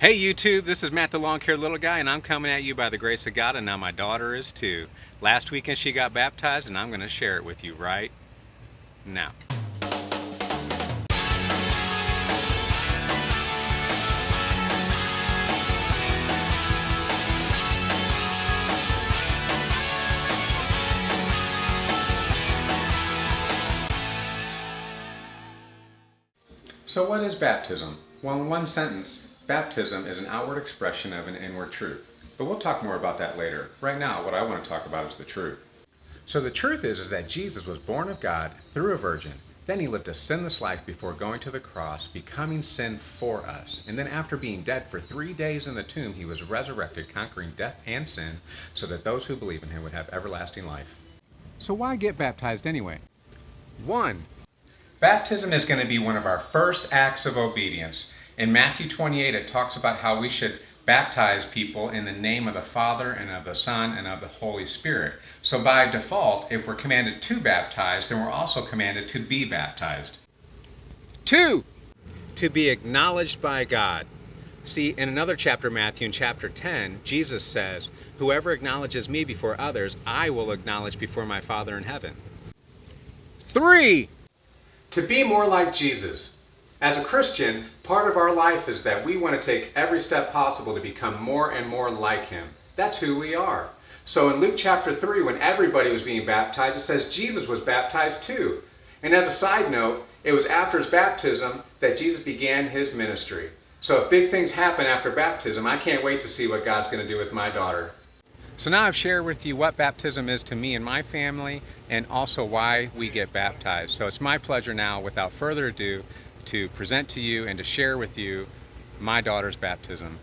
Hey YouTube, this is Matt the Lawn Care Little Guy, and I'm coming at you by the grace of God, and now my daughter is too. Last weekend she got baptized, and I'm going to share it with you right now. So what is baptism? Well, in one sentence, baptism is an outward expression of an inward truth. But we'll talk more about that later. Right now, what I want to talk about is the truth. So the truth is that Jesus was born of God through a virgin. Then he lived a sinless life before going to the cross, becoming sin for us. And then after being dead for 3 days in the tomb, he was resurrected, conquering death and sin, so that those who believe in him would have everlasting life. So why get baptized anyway? 1. Baptism is going to be one of our first acts of obedience. In Matthew 28, it talks about how we should baptize people in the name of the Father and of the Son and of the Holy Spirit. So by default, if we're commanded to baptize, then we're also commanded to be baptized. 2. To be acknowledged by God. See, in another chapter, Matthew, in chapter 10, Jesus says, "Whoever acknowledges me before others, I will acknowledge before my Father in heaven." 3. To be more like Jesus. As a Christian, part of our life is that we want to take every step possible to become more and more like him. That's who we are. So in Luke chapter 3, when everybody was being baptized, it says Jesus was baptized too. And as a side note, it was after his baptism that Jesus began his ministry. So if big things happen after baptism, I can't wait to see what God's going to do with my daughter. So now I've shared with you what baptism is to me and my family, and also why we get baptized. So it's my pleasure now, without further ado, to present to you and to share with you my daughter's baptism.